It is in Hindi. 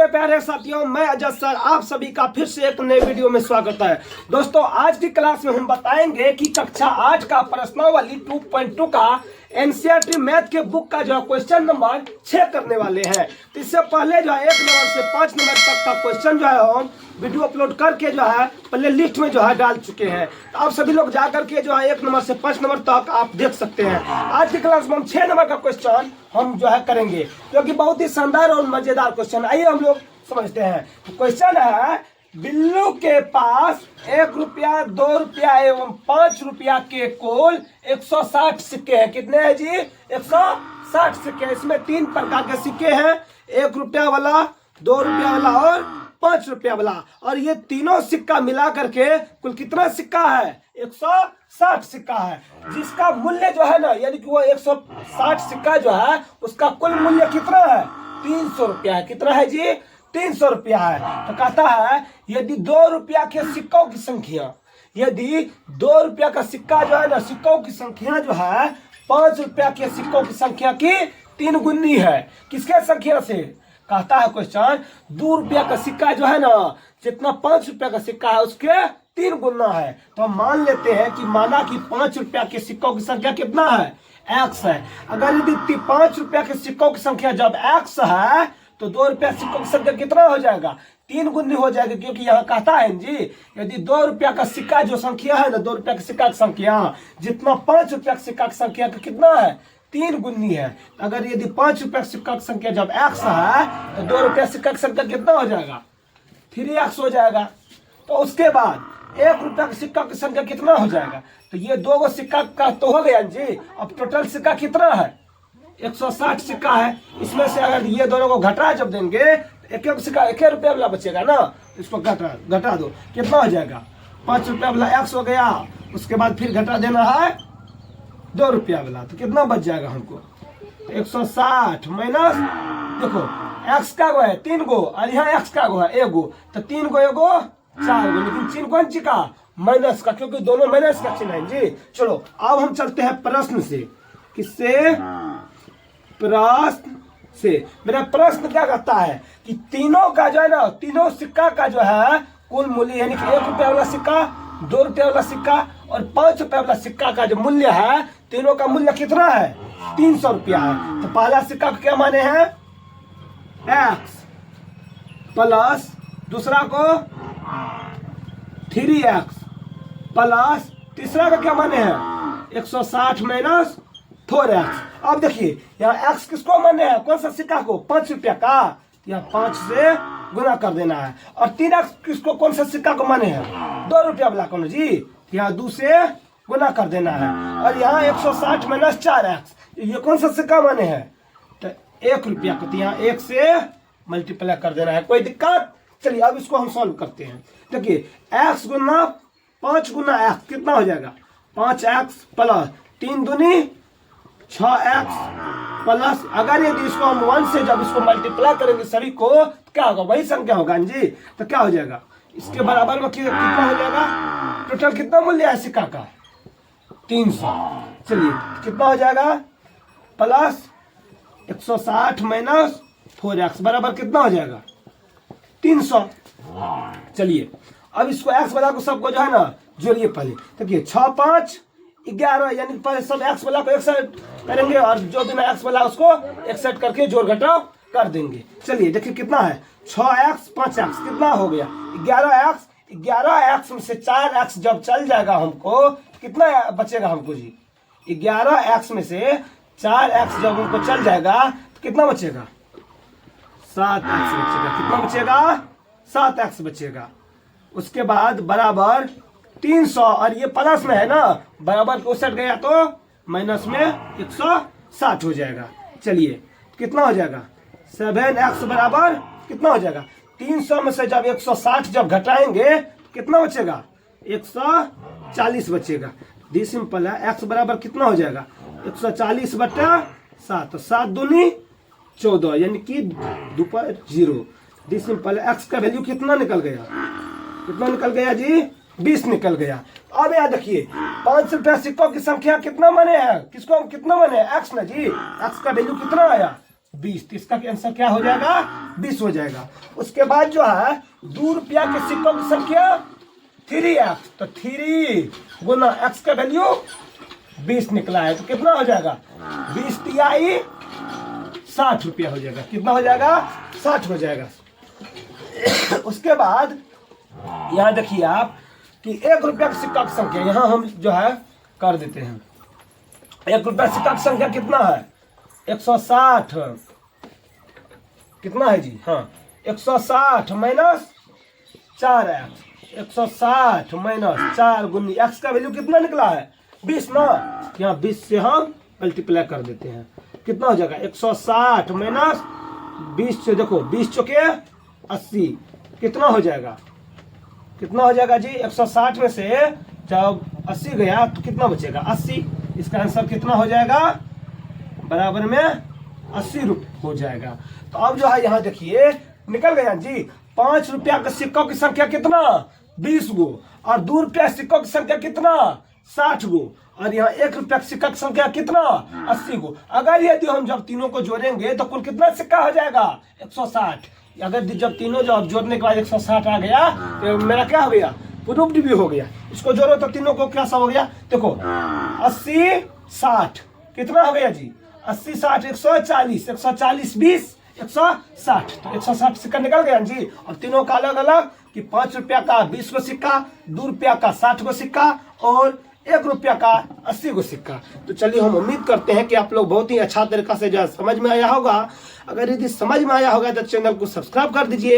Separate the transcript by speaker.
Speaker 1: प्यारे साथियों, मैं अजय सर आप सभी का फिर से एक नए वीडियो में स्वागत है। दोस्तों, आज की क्लास में हम बताएंगे कि कक्षा 8 का प्रश्नावली 2.2 का एनसीईआरटी मैथ के बुक का जो है क्वेश्चन नंबर 6 करने वाले हैं। तो इससे पहले जो है 1 नंबर से 5 नंबर तक का क्वेश्चन जो है हम वीडियो अपलोड करके जो है पहले लिस्ट में जो है डाल चुके हैं। तो आप सभी लोग जा करके जो है 1 नंबर से 5 नंबर तक आप देख सकते हैं। आज की क्लास में हम 6 नंबर का क्वेश्चन हम जो है करेंगे, क्योंकि बहुत ही शानदार और मजेदार क्वेश्चन। आइए हम लोग समझते हैं। तो क्वेश्चन है, बिल्लू के पास 1 रुपया, 2 रुपया एवं 5 रुपया के कुल 160 सिक्के हैं। कितने हैं जी? 160 सिक्के। इसमें 3 प्रकार के सिक्के हैं, 1 रुपया वाला, 2 रुपया वाला और 5 रुपया वाला। और ये तीनों सिक्का मिला करके कुल कितना सिक्का है? 160 सिक्का है, जिसका मूल्य जो है ना, यानी कि वो 160 सिक्का जो है उसका कुल मूल्य कितना है? 300 रुपया है। कितना है जी? 300 रुपया है। तो कहता है यदि 2 रुपया के सिक्कों की संख्या, यदि 2 रुपया का सिक्का जो है ना, सिक्कों की संख्या जो है 5 रुपया के सिक्कों की संख्या की 3 गुनी है। किसके संख्या से? कहता है क्वेश्चन, 2 रुपया का सिक्का जो है ना, जितना 5 रुपया का सिक्का है उसके 3 गुना है। तो हम मान लेते हैं कि माना कि 5 रुपया के सिक्कों की संख्या कितना है? x है। अगर यदि 5 रुपया के सिक्कों की संख्या जब x है तो 2 रुपया सिक्कों की संख्या कितना हो जाएगा? 3 गुनी हो जाएगा, क्योंकि यहाँ कहता है जी यदि 2 रुपया का सिक्का जो संख्या है ना, 2 रुपया के सिक्का की संख्या जितना 5 रुपया के सिक्का की संख्या का कितना है? 3 गुनी है। अगर यदि 5 रुपया के सिक्का की संख्या जब x है तो 2 रुपया सिक्का की संख्या कितना हो जाएगा? 3x हो जाएगा। तो उसके बाद 1 रुपया के सिक्का की संख्या कितना हो जाएगा? तो ये 2 सिक्का का तो हो गया जी। अब टोटल सिक्का कितना है? 160 सिक्का है। इसमें से अगर ये दोनों को घटा जब देंगे तो एक सिक्का 1 रुपया वाला बचेगा ना, इसको घटा दो, कितना हो जाएगा? 5 रुपया वाला x हो गया। उसके बाद फिर घटा देना है 2 रुपया वाला, तो कितना बच जाएगा हमको? 160 माइनस, देखो x का गो है 3 गो और यहाँ x का गो है 1 गो, तो 3 गो 1 गो 4 गो, लेकिन चिन्ह कौन सी का? माइनस का, क्योंकि दोनों माइनस का चिन्ह है जी। चलो अब हम चलते हैं प्रश्न से। किससे? प्रश्न से। मेरा प्रश्न क्या कहता है कि तीनों का जो है ना, तीनों सिक्का का जो है कुल मूल्य, यानी कि 1 रुपया वाला सिक्का, 2 रुपया वाला सिक्का और 5 रुपया वाला सिक्का का जो मूल्य है, तीनों का मूल्य कितना है? 300 रुपया है। तो पहला सिक्का को क्या माने हैं? x प्लस दूसरा को 3x प्लस तीसरा का क्या माने हैं? 160 माइनस 4x। अब देखिए यहाँ x किसको माने हैं? कौन सा सिक्का को? 5 रुपया का, यहाँ 5 से गुना कर देना है। और 3x किसको, कौन सा सिक्का को माने हैं? 2 रुपया वाला कौन जी, यहाँ 2 से गुना कर देना है। और यहाँ 160 माइनस 4x, ये कौन सा सिक्का माने हैं? तो 1 रुपया को, तो यहाँ 1 से मल्टीप्लाई कर देना है। कोई दिक्कत? चलिए अब इसको हम सॉल्व करते हैं। देखिए x गुना 5 गुना x कितना हो जाएगा? 5x प्लस 3 दूनी 6x प्लस, अगर यदि इसको हम 1 से जब इसको मल्टीप्लाई करेंगे सभी को तो क्या होगा? वही संख्या होगा जी। तो क्या हो जाएगा? इसके बराबर में कितना हो जाएगा? टोटल कितना मूल्य है सिक्का का? 300। चलिए कितना हो जाएगा? प्लस 160 माइनस 4x बराबर कितना हो जाएगा? 300। चलिए अब इसको x वाला को सबको जो है ना जोड़िए पहले। देखिए 6 5 11, यानी पहले सब x वाला को एक साइड करेंगे और जो बिना x वाला उसको एक साइड करके जोड़ घटाव कर देंगे। चलिए देखिए कितना है? 6x 5x कितना हो गया? 11x। 11x में से 4x जब चल जाएगा हमको कितना बचेगा हमको जी? 11x में से 4x जब हमको चल जाएगा तो कितना बचेगा? 7x बचेगा। कितना बचेगा? 7x बचेगा। उसके बाद बराबर 300, और ये प्लस में है ना, बराबर को सेट गया तो माइनस में 160 हो जाएगा। चलिए कितना हो जाएगा? 7x बराबर कितना हो जाएगा? 300 में से जब 160 जब घटाएंगे तो कितना बचेगा? 140 बचेगा। डी सिंपल है। x बराबर कितना हो जाएगा? 140 बटा 7, तो 7 दूनी 14, यानी कि 2 पर 0। डी सिंपल है। x का वैल्यू कितना निकल गया? कितना निकल गया जी? 20 निकल गया। अब यहाँ देखिए 5 रुपया सिक्कों की संख्या कितना माने हैं? किसको हम कितना माने? x ना जी। x का वैल्यू कितना आया? 20, तो इसका आंसर क्या हो जाएगा? 20 हो जाएगा। उसके बाद जो है 2 रुपया के सिक्कों की संख्या 3x, तो 3 गुना x का वैल्यू 20 निकला है, तो कितना हो जाएगा? 20 तिहाई 60 रुपया हो जाएगा। कितना हो जाएगा? 60 हो जाएगा। उसके बाद यहाँ देखिए आप कि 1 रुपया का सिक्का की संख्या यहाँ हम जो है कर देते हैं। 1 रुपया सिक्का की संख्या कितना है? 160। कितना है जी? हाँ, 160 माइनस 4x। 160 माइनस 4 गुनी x का वैल्यू कितना निकला है? 20 ना। यहाँ 20 से हम मल्टीप्लाई कर देते हैं। कितना हो जाएगा? 160 माइनस 20 से, देखो 20 चौके 80, कितना हो जाएगा? कितना हो जाएगा जी? 160 में से जब 80 गया तो कितना बचेगा? 80। इसका आंसर कितना हो जाएगा? बराबर में 80 रुपये हो जाएगा। तो अब जो है यहाँ देखिए निकल गया जी। 5 रुपया के सिक्कों की संख्या कितना? 20 गो। और 2 रुपया सिक्कों की संख्या कितना? 60 गो। और यहाँ 1 रुपया के सिक्का की संख्या कितना? 80 गो। अगर यदि हम जब तीनों को जोड़ेंगे तो कुल कितना सिक्का हो जाएगा? 160। अगर जब तीनों जब जोड़ने के बाद 160 आ गया तो मेरा क्या हो गया? प्रूफ्ड भी हो गया। इसको जोड़ो तो तीनों को क्या सब हो गया? देखो 80 60 कितना हो गया जी? 80 60 140, 140 20 160, तो 160 सिक्का निकल गया जी। और तीनों का अलग अलग कि 5 रुपया का 20 गो सिक्का, 2 रुपया का 60 गो सिक्का और 1 रुपया का 80 गो सिक्का। तो चलिए हम उम्मीद करते हैं कि आप लोग बहुत ही अच्छा तरीका से जो समझ में आया होगा। अगर यदि समझ में आया होगा तो चैनल को सब्सक्राइब कर दीजिए।